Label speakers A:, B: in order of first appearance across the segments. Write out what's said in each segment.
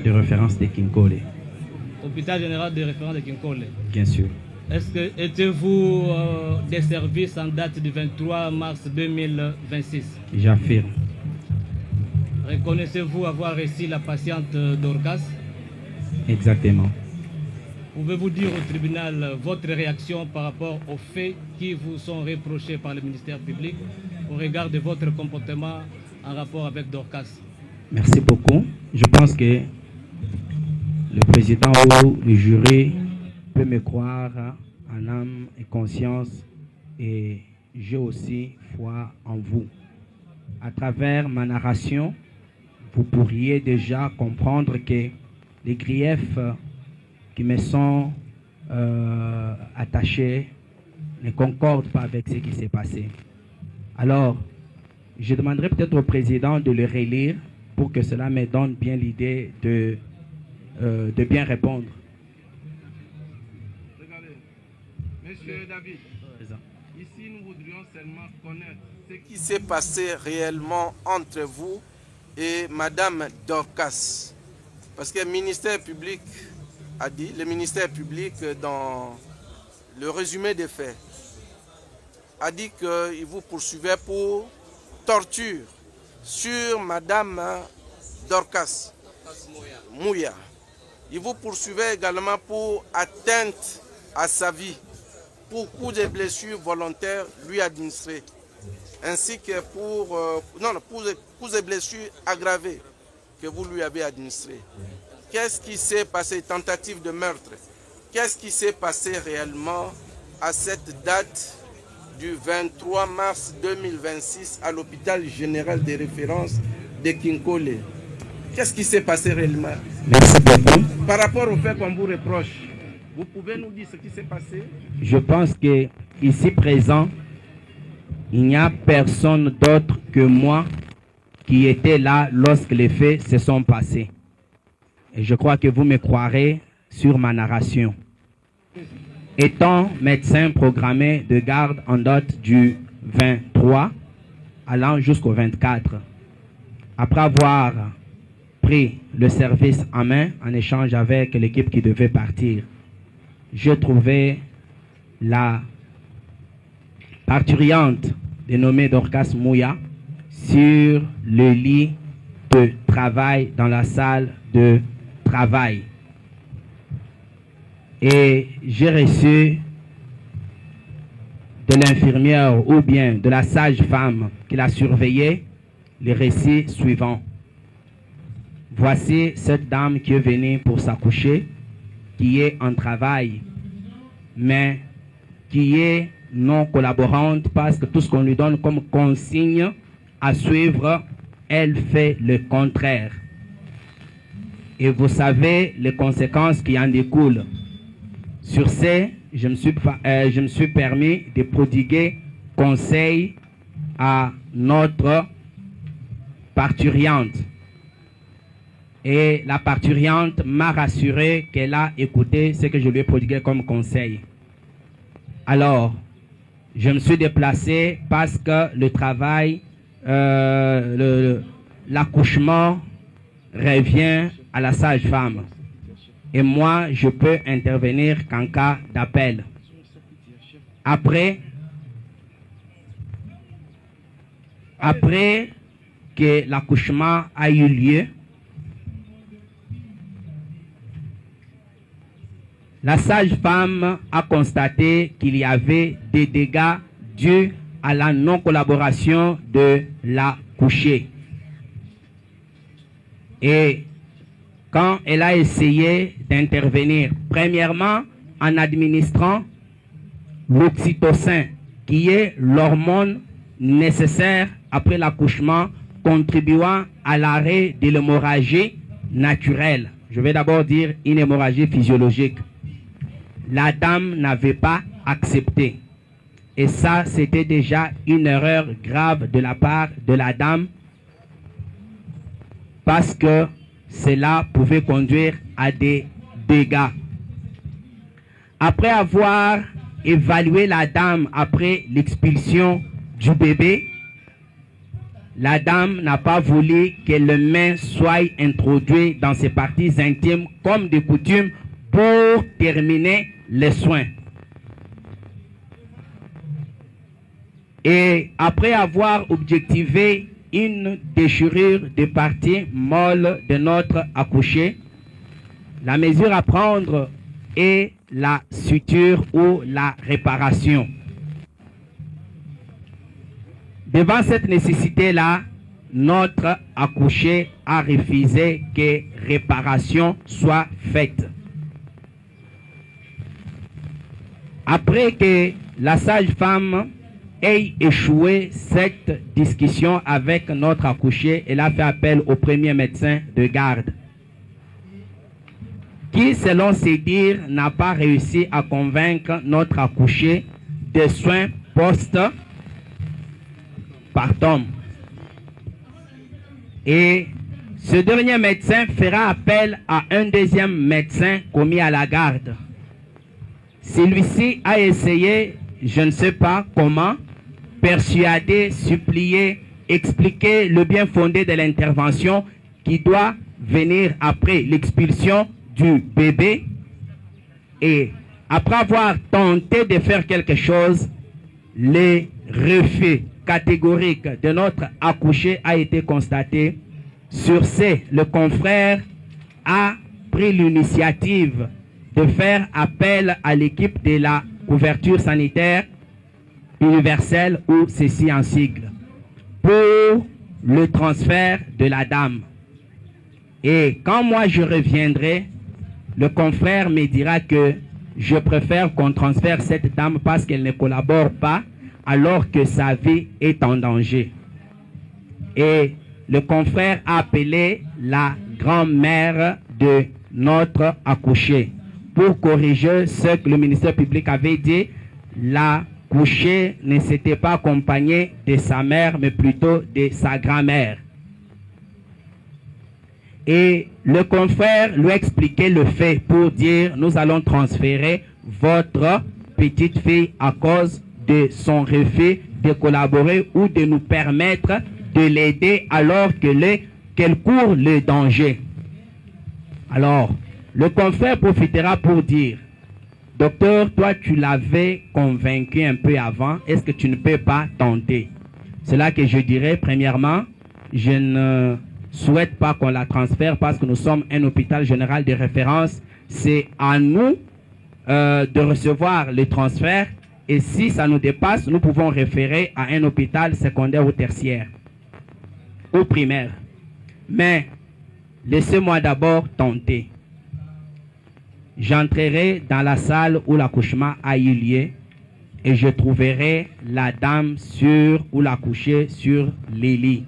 A: de référence de Kinkole.
B: Hôpital général de référence de Kinkole.
A: Bien sûr.
B: Est-ce que étiez-vous des services en date du 23 mars 2026?
A: J'affirme.
B: Reconnaissez-vous avoir reçu la patiente Dorcas?
A: Exactement.
B: Pouvez-vous dire au tribunal votre réaction par rapport aux faits qui vous sont reprochés par le ministère public au regard de votre comportement en rapport avec Dorcas?
A: Merci beaucoup. Je pense que le président ou le jury peut me croire en âme et conscience, et j'ai aussi foi en vous. À travers ma narration, vous pourriez déjà comprendre que les griefs qui me sont attachés ne concordent pas avec ce qui s'est passé. Alors, je demanderai peut-être au président de le relire pour que cela me donne bien l'idée de bien répondre.
C: Regardez, Monsieur David, ici nous voudrions seulement connaître ce qui s'est passé réellement entre vous et Madame Dorcas. Parce que le ministère public a dit, le ministère public dans le résumé des faits, a dit qu'il vous poursuivait pour torture sur Madame Dorcas Mouya. Il vous poursuivait également pour atteinte à sa vie, pour coups de blessures volontaires lui administrées, ainsi que pour coups de blessures aggravées que vous lui avez administrées. Qu'est-ce qui s'est passé, tentative de meurtre? Qu'est-ce qui s'est passé réellement à cette date du 23 mars 2026 à l'hôpital général de référence de Kinkole? Qu'est-ce qui s'est passé réellement?
A: Merci beaucoup.
C: Par rapport au fait qu'on vous reproche, vous pouvez nous dire ce qui s'est passé?
A: Je pense que ici présent, il n'y a personne d'autre que moi qui était là lorsque les faits se sont passés. Et je crois que vous me croirez sur ma narration. Étant médecin programmé de garde en date du 23 allant jusqu'au 24, après avoir pris le service en main en échange avec l'équipe qui devait partir, j'ai trouvé la parturiente dénommée Dorcas Mouya sur le lit de travail dans la salle de travail. Et j'ai reçu de l'infirmière ou bien de la sage-femme qui l'a surveillée les récits suivants. Voici cette dame qui est venue pour s'accoucher, qui est en travail, mais qui est non collaborante parce que tout ce qu'on lui donne comme consigne à suivre, elle fait le contraire. Et vous savez les conséquences qui en découlent. Sur ce, je me suis permis de prodiguer conseil à notre parturiente. Et la parturiente m'a rassuré qu'elle a écouté ce que je lui ai prodigué comme conseil. Alors, je me suis déplacé parce que le travail, l'accouchement revient à la sage-femme. Et moi, je peux intervenir qu'en cas d'appel. Après que l'accouchement a eu lieu, la sage-femme a constaté qu'il y avait des dégâts dus à la non-collaboration de l'accouchée. Et quand elle a essayé d'intervenir, premièrement en administrant l'oxytocin, qui est l'hormone nécessaire après l'accouchement, contribuant à l'arrêt de l'hémorragie naturelle. Je vais d'abord dire une hémorragie physiologique. La dame n'avait pas accepté. Et ça, c'était déjà une erreur grave de la part de la dame, parce que cela pouvait conduire à des dégâts. Après avoir évalué la dame après l'expulsion du bébé, la dame n'a pas voulu que les mains soient introduites dans ses parties intimes comme de coutume pour terminer les soins. Et après avoir objectivé une déchirure des parties molles de notre accouché, la mesure à prendre est la suture ou la réparation. Devant cette nécessité-là, notre accouché a refusé que réparation soit faite. Après que la sage-femme ait échoué cette discussion avec notre accouché, elle a fait appel au premier médecin de garde, qui, selon ses dires, n'a pas réussi à convaincre notre accouché des soins post-partum. Et ce dernier médecin fera appel à un deuxième médecin commis à la garde. Celui-ci a essayé, je ne sais pas comment, persuader, supplier, expliquer le bien fondé de l'intervention qui doit venir après l'expulsion du bébé. Et après avoir tenté de faire quelque chose, le refus catégorique de notre accouché a été constaté. Sur ce, le confrère a pris l'initiative de faire appel à l'équipe de la couverture sanitaire universelle, ou ceci en sigle, pour le transfert de la dame. Et quand moi je reviendrai, le confrère me dira que je préfère qu'on transfère cette dame parce qu'elle ne collabore pas alors que sa vie est en danger. Et le confrère a appelé la grand-mère de notre accouché pour corriger ce que le ministère public avait dit. La couchée ne s'était pas accompagnée de sa mère, mais plutôt de sa grand-mère. Et le confrère lui a expliqué le fait pour dire: nous allons transférer votre petite fille à cause de son refus de collaborer ou de nous permettre de l'aider alors qu'elle court le danger. Alors, le confrère profitera pour dire: docteur, toi tu l'avais convaincu un peu avant, est-ce que tu ne peux pas tenter? C'est là que je dirais, premièrement, je ne souhaite pas qu'on la transfère parce que nous sommes un hôpital général de référence. C'est à nous de recevoir les transferts, et si ça nous dépasse, nous pouvons référer à un hôpital secondaire ou tertiaire ou primaire. Mais laissez-moi d'abord tenter. J'entrerai dans la salle où l'accouchement a eu lieu et je trouverai la dame ou l'accouchée sur les lits.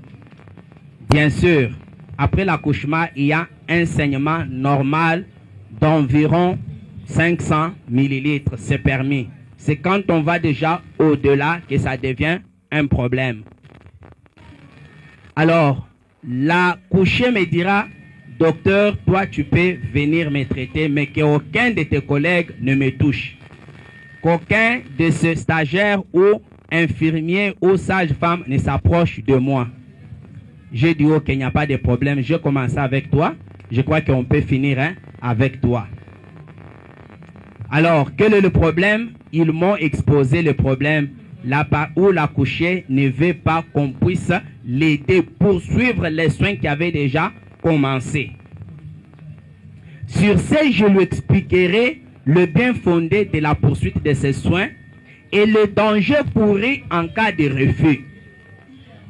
A: Bien sûr, après l'accouchement, il y a un saignement normal d'environ 500 millilitres, c'est permis. C'est quand on va déjà au-delà que ça devient un problème. Alors, l'accouchée me dira: docteur, toi tu peux venir me traiter, mais qu'aucun de tes collègues ne me touche. Qu'aucun de ces stagiaires ou infirmiers ou sages-femmes ne s'approche de moi. J'ai dit: ok, il n'y a pas de problème, je commence avec toi. Je crois qu'on peut finir avec toi. Alors, quel est le problème? Ils m'ont exposé le problème. Là où l'accouché ne veut pas qu'on puisse l'aider pour suivre les soins qui avaient déjà commencé. Sur ce, je lui expliquerai le bien fondé de la poursuite de ces soins et le danger pourri en cas de refus.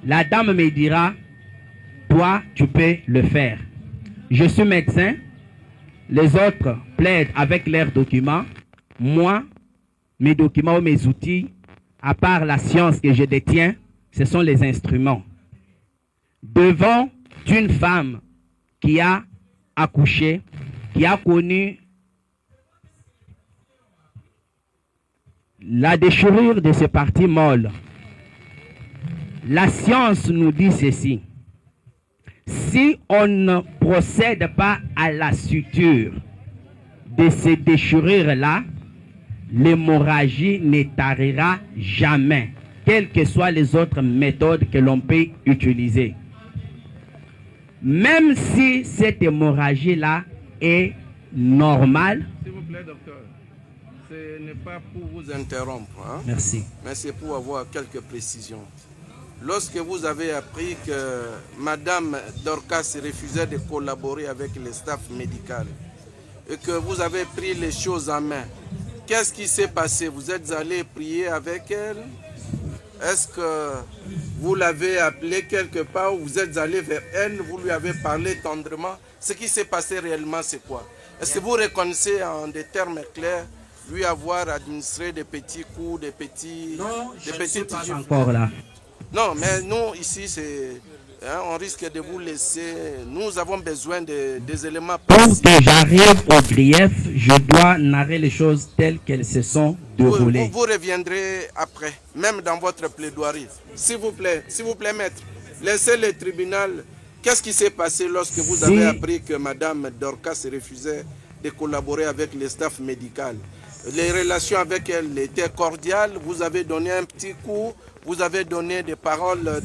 A: La dame me dira: toi, tu peux le faire. Je suis médecin. Les autres plaident avec leurs documents. Moi, mes documents ou mes outils, à part la science que je détiens, ce sont les instruments. Devant une femme qui a accouché, qui a connu la déchirure de ses parties molles, la science nous dit ceci: si on ne procède pas à la suture de ces déchirures-là, l'hémorragie ne tarira jamais. quelles que soient les autres méthodes que l'on peut utiliser. Même si cette hémorragie-là est normale.
C: S'il vous plaît, docteur, ce n'est pas pour vous interrompre. Hein?
A: Merci.
C: Mais c'est pour avoir quelques précisions. Lorsque vous avez appris que Madame Dorcas refusait de collaborer avec le staff médical et que vous avez pris les choses en main, qu'est-ce qui s'est passé? Vous êtes allé prier avec elle? Est-ce que vous l'avez appelée quelque part ou vous êtes allé vers elle, vous lui avez parlé tendrement? Ce qui s'est passé réellement, c'est quoi? Est-ce que vous reconnaissez en des termes clairs lui avoir administré des petits coups, des petits...
A: Non,
C: des
A: je
C: petits
A: ne suis pas encore là.
C: Non, mais nous, ici, on risque de vous laisser... Nous avons besoin des éléments précis.
A: Pour que j'arrive au grief, je dois narrer les choses telles qu'elles se sont déroulées.
C: Vous reviendrez après, même dans votre plaidoirie. S'il vous plaît, maître, laissez le tribunal. Qu'est-ce qui s'est passé lorsque vous avez appris que Mme Dorcas refusait de collaborer avec le staff médical? Les relations avec elle étaient cordiales, vous avez donné un petit coup, vous avez donné des paroles,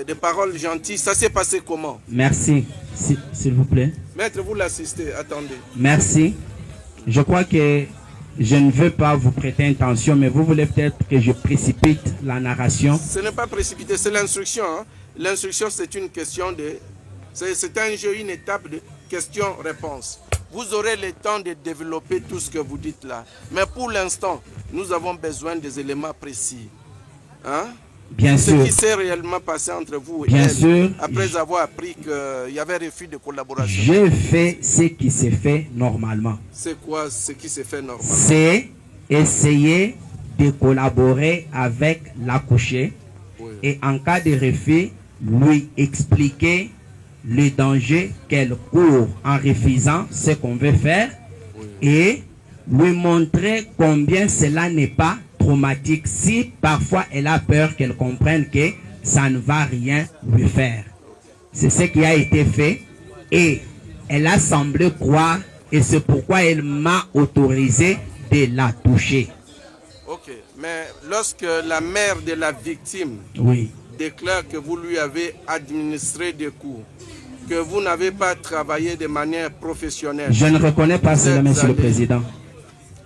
C: des paroles gentilles. Ça s'est passé comment?
A: Merci, s'il vous plaît.
C: Maître, vous l'assistez, attendez.
A: Merci. Je crois que je ne veux pas vous prêter intention, mais vous voulez peut-être que je précipite la narration.
C: Ce n'est pas précipité, c'est l'instruction. Hein? L'instruction, c'est une question de... C'est un jeu, une étape de question-réponse. Vous aurez le temps de développer tout ce que vous dites là. Mais pour l'instant, nous avons besoin des éléments précis. Hein?
A: Bien sûr.
C: Ce qui s'est réellement passé entre vous et
A: Bien
C: elle,
A: sûr,
C: après avoir appris qu'il y avait refus de collaboration.
A: J'ai fait ce qui s'est fait normalement.
C: C'est quoi ce qui s'est fait normalement?
A: C'est essayer de collaborer avec l'accouché, oui, et en cas de refus, lui expliquer le danger qu'elle court en refusant ce qu'on veut faire, oui, et lui montrer combien cela n'est pas traumatique si parfois elle a peur qu'elle comprenne que ça ne va rien lui faire. C'est ce qui a été fait et elle a semblé croire et c'est pourquoi elle m'a autorisé de la toucher.
C: Ok, mais lorsque la mère de la victime, oui, déclare que vous lui avez administré des coups, que vous n'avez pas travaillé de manière professionnelle.
A: Je ne reconnais pas cela, Monsieur le Président.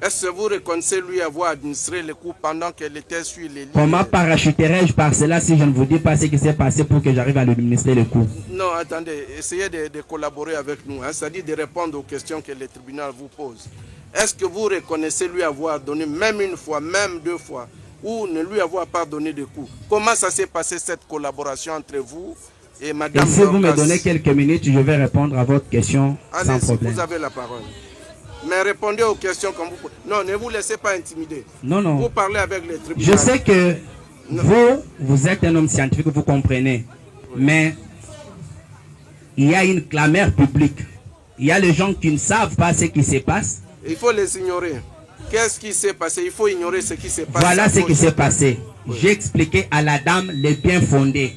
C: Est-ce que vous reconnaissez lui avoir administré les coups pendant qu'elle était sur les lignes?
A: Comment parachuterais-je par cela si je ne vous dis pas ce qui s'est passé pour que j'arrive à lui administrer les coups?
C: Non, attendez, essayez de collaborer avec nous, hein, c'est-à-dire de répondre aux questions que le tribunal vous pose. Est-ce que vous reconnaissez lui avoir donné, même une fois, même deux fois, ou ne lui avoir pas donné de coups? Comment ça s'est passé cette collaboration entre vous et Madame
A: Dorcas? Et si vous me donnez quelques minutes, je vais répondre à votre question sans problème.
C: Vous avez la parole. Mais répondez aux questions comme vous... Non, ne vous laissez pas intimider.
A: Non, non.
C: Vous parlez avec les tribunaux.
A: Je sais que vous êtes un homme scientifique, vous comprenez. Oui. Mais il y a une clameur publique. Il y a les gens qui ne savent pas ce qui se passe. Il
C: faut les ignorer. Qu'est-ce qui s'est passé? Il faut ignorer ce qui s'est passé.
A: Voilà ce qui s'est passé. Oui. J'ai expliqué à la dame les biens fondés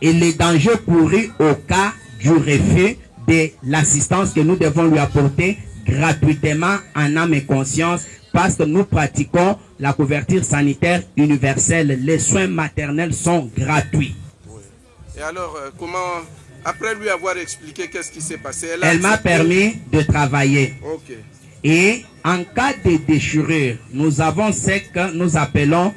A: et les dangers courus au cas du refus de l'assistance que nous devons lui apporter gratuitement en âme et conscience parce que nous pratiquons la couverture sanitaire universelle. Les soins maternels sont gratuits.
C: Oui. Et alors, comment, après lui avoir expliqué qu'est-ce qui s'est passé,
A: elle m'a permis de travailler.
C: Okay.
A: Et en cas de déchirure, nous avons ce que nous appelons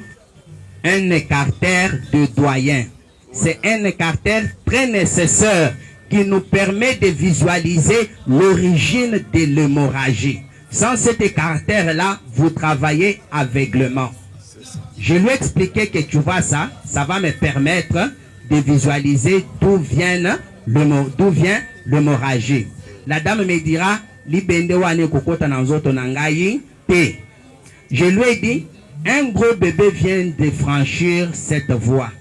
A: un écartère de doyen. Oui. C'est un écartère très nécessaire qui nous permet de visualiser l'origine de l'hémorragie. Sans cet écartère-là, vous travaillez aveuglement. Je lui ai expliqué que tu vois ça va me permettre de visualiser d'où vient l'hémorragie. La dame me dira, je lui ai dit, un gros bébé vient de franchir cette voie.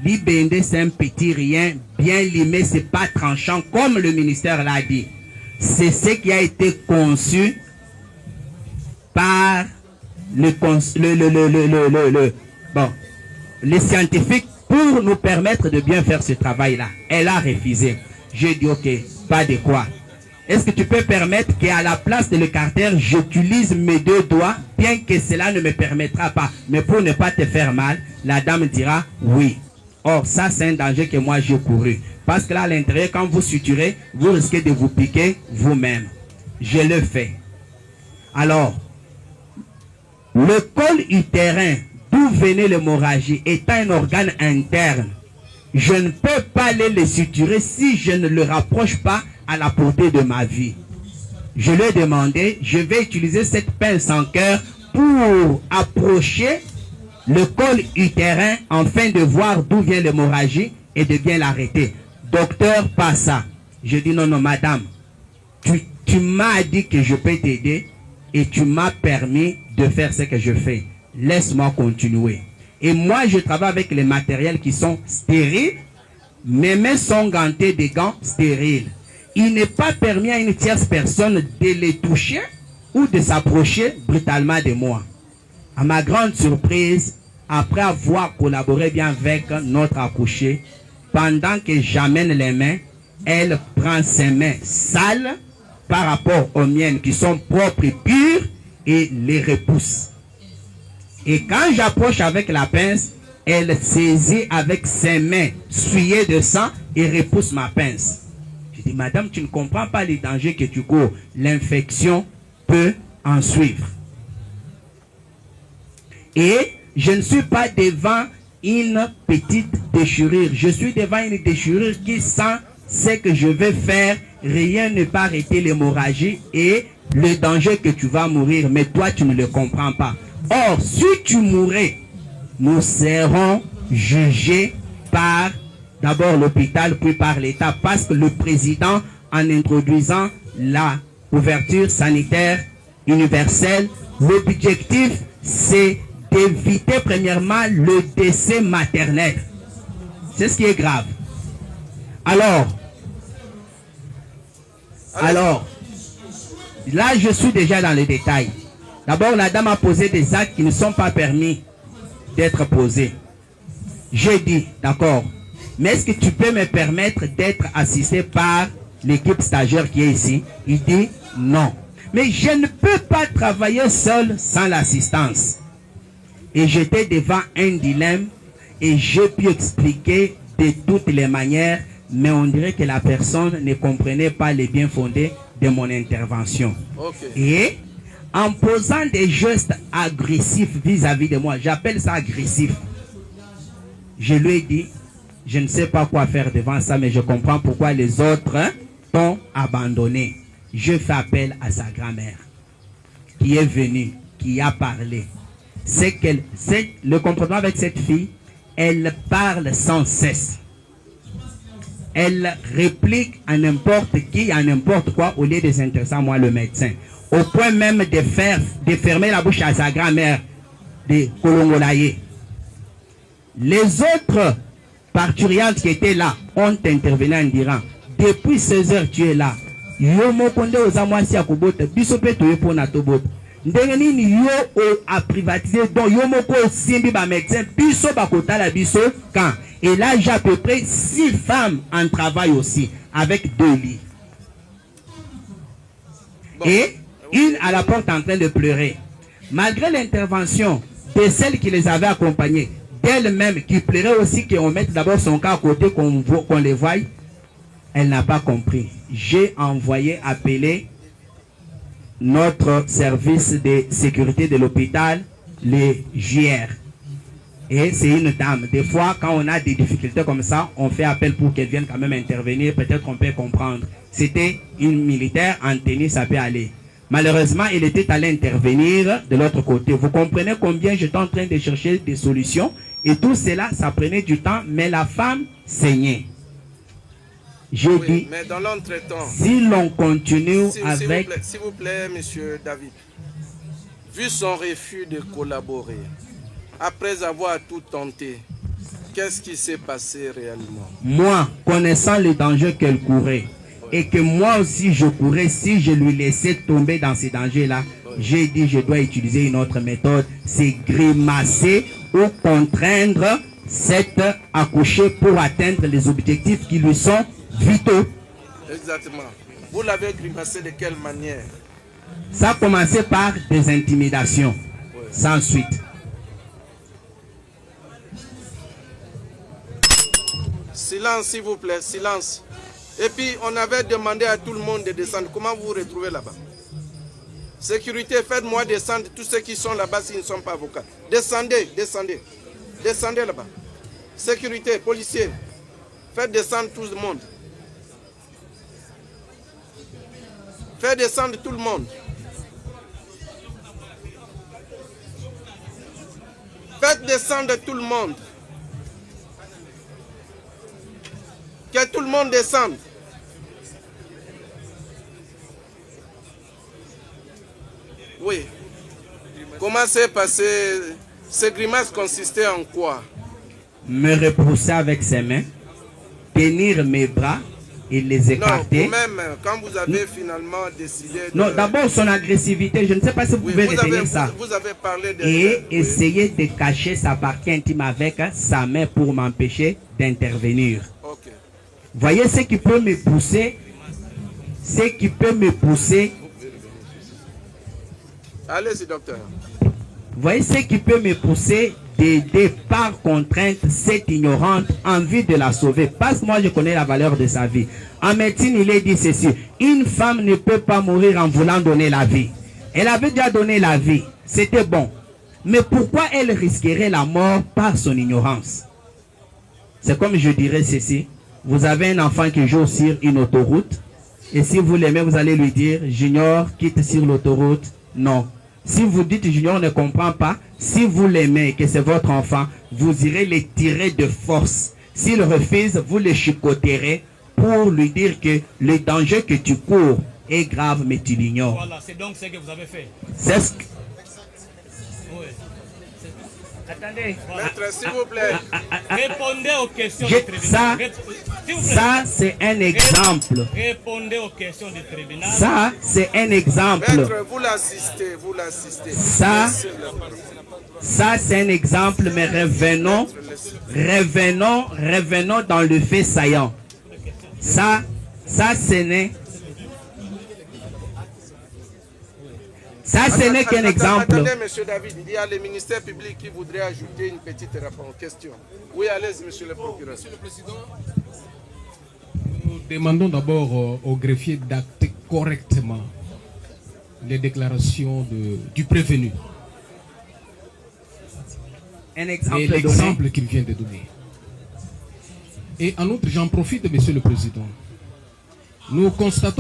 A: L'Ibende, c'est un petit rien, bien limé, c'est pas tranchant, comme le ministère l'a dit. C'est ce qui a été conçu par les scientifiques pour nous permettre de bien faire ce travail-là. Elle a refusé. J'ai dit, ok, pas de quoi. est-ce que tu peux permettre qu'à la place de le carter, j'utilise mes deux doigts, bien que cela ne me permettra pas, mais pour ne pas te faire mal, la dame dira oui. Or, ça, c'est un danger que moi, j'ai couru. Parce que là, à l'intérieur, quand vous suturez, vous risquez de vous piquer vous-même. Je le fais. Alors, le col utérin, d'où venait l'hémorragie, étant un organe interne, je ne peux pas aller le suturer si je ne le rapproche pas à la portée de ma vie. Je lui ai demandé, je vais utiliser cette pince en cœur pour approcher le col utérin afin de voir d'où vient l'hémorragie et de bien l'arrêter. Docteur, pas ça. Je dis non, madame, tu m'as dit que je peux t'aider et tu m'as permis de faire ce que je fais. Laisse-moi continuer. Et moi, je travaille avec les matériels qui sont stériles. Mes mains sont gantées de gants stériles. Il n'est pas permis à une tierce personne de les toucher ou de s'approcher brutalement de moi. À ma grande surprise, après avoir collaboré bien avec notre accouchée, pendant que j'amène les mains, elle prend ses mains sales par rapport aux miennes qui sont propres et pures et les repousse. Et quand j'approche avec la pince, elle saisit avec ses mains souillées de sang et repousse ma pince. Je dis, madame, tu ne comprends pas les dangers que tu cours. L'infection peut en suivre. Et je ne suis pas devant une petite déchirure. Je suis devant une déchirure qui, sans ce que je vais faire, rien ne peut arrêter l'hémorragie et le danger que tu vas mourir. Mais toi, tu ne le comprends pas. Or, si tu mourrais, nous serons jugés par d'abord l'hôpital, puis par l'État, parce que le président, en introduisant la couverture sanitaire universelle, l'objectif, c'est d'éviter premièrement le décès maternel. C'est ce qui est grave. Alors, là, je suis déjà dans les détails. D'abord, la dame a posé des actes qui ne sont pas permis d'être posés. J'ai dit, d'accord, mais est-ce que tu peux me permettre d'être assisté par l'équipe stagiaire qui est ici? Il dit, non. Mais je ne peux pas travailler seul sans l'assistance. Et j'étais devant un dilemme et j'ai pu expliquer de toutes les manières, mais on dirait que la personne ne comprenait pas les bien fondés de mon intervention. Okay. Et en posant des gestes agressifs vis-à-vis de moi, j'appelle ça agressif. Je lui ai dit, je ne sais pas quoi faire devant ça, mais je comprends pourquoi les autres t'ont abandonné. Je fais appel à sa grand-mère qui est venue, qui a parlé. C'est le comportement avec cette fille, elle parle sans cesse. Elle réplique à n'importe qui, à n'importe quoi, au lieu de s'intéresser à moi, le médecin. Au point même de fermer la bouche à sa grand-mère, de Kolongolaye. Les autres parturiantes qui étaient là ont intervenu en disant, depuis 16 heures tu es là. Yomo konde ozamwasi akobota, bisope toye pona tobota. Ndenge ni yo a privatisé, donc yomo ko simbi ba médecin, biso bakota la biso quand. Et là j'ai à peu près 6 femmes en travail aussi, avec 2 lits. Et une à la porte en train de pleurer. Malgré l'intervention de celles qui les avaient accompagnées, d'elle-même qui pleurait aussi, qu'on mette d'abord son cas à côté, qu'on les voie, elle n'a pas compris. J'ai envoyé appeler notre service de sécurité de l'hôpital, les JR. Et c'est une dame. Des fois, quand on a des difficultés comme ça, on fait appel pour qu'elle vienne quand même intervenir. Peut-être qu'on peut comprendre. C'était une militaire en tenue, ça peut aller. Malheureusement, il était allé intervenir de l'autre côté. Vous comprenez combien j'étais en train de chercher des solutions. Et tout cela, ça prenait du temps, mais la femme saignait. J'ai dit,
C: mais dans l'entretemps,
A: si l'on continue avec...
C: S'il vous plaît, monsieur David, vu son refus de collaborer, après avoir tout tenté, qu'est-ce qui s'est passé réellement?
A: Moi, connaissant les dangers qu'elle courait, et que moi aussi je courais, si je lui laissais tomber dans ces dangers-là, j'ai dit je dois utiliser une autre méthode, c'est grimacer ou contraindre cette accouchée pour atteindre les objectifs qui lui sont vitaux.
C: Exactement. Vous l'avez grimacé de quelle manière?
A: Ça a commencé par des intimidations, sans suite.
C: Silence, s'il vous plaît, silence. Et puis, on avait demandé à tout le monde de descendre. Comment vous vous retrouvez là-bas? Sécurité, faites-moi descendre tous ceux qui sont là-bas s'ils ne sont pas avocats. Descendez, descendez. Descendez là-bas. Sécurité, policiers, faites descendre tout le monde. Faites descendre tout le monde. Faites descendre tout le monde. Que tout le monde descende. Oui. Comment s'est passé? Ces grimaces consistaient en quoi?
A: Me repousser avec ses mains, tenir mes bras et les écarter.
C: Non, vous-même, quand vous avez finalement décidé de...
A: Non, d'abord son agressivité, je ne sais pas si vous pouvez retenir ça.
C: Vous avez parlé de...
A: Et essayer de cacher sa partie intime avec sa main pour m'empêcher d'intervenir.
C: Ok.
A: Voyez ce qui peut me pousser. Ce qui peut me pousser.
C: Allez-y, docteur.
A: Voyez ce qui peut me pousser d'aider par contrainte cette ignorante en vue de la sauver. Parce que moi je connais la valeur de sa vie. En médecine, il est dit ceci: une femme ne peut pas mourir en voulant donner la vie. Elle avait déjà donné la vie, c'était bon. Mais pourquoi elle risquerait la mort par son ignorance? C'est comme je dirais ceci: vous avez un enfant qui joue sur une autoroute, et si vous l'aimez, vous allez lui dire: Junior, quitte sur l'autoroute. Non. Si vous dites Junior ne comprend pas, si vous l'aimez et que c'est votre enfant, vous irez le tirer de force. S'il refuse, vous le chicoterez pour lui dire que le danger que tu cours est grave, mais tu l'ignores.
B: Voilà, c'est donc ce que vous avez fait.
A: C'est ce que...
B: Oui.
A: Attendez.
C: Maître, s'il vous plaît.
B: Répondez aux questions du tribunal.
A: Ça c'est un exemple.
B: Répondez aux questions du tribunal.
A: Ça, c'est un exemple.
C: Maître, vous l'assistez, vous l'assistez.
A: Ça, c'est un exemple, mais revenons dans le fait saillant. Ça, ce n'est... Ça, ce n'est qu'un exemple.
C: Attendez, monsieur David, il y a le ministère public qui voudrait ajouter une petite réponse, question. Oui, allez-y, monsieur le procureur. Monsieur le Président,
D: nous demandons d'abord au greffier d'acter correctement les déclarations du prévenu.
A: Un exemple
D: et l'exemple qu'il vient de donner. Et en outre, j'en profite, monsieur le Président. Nous constatons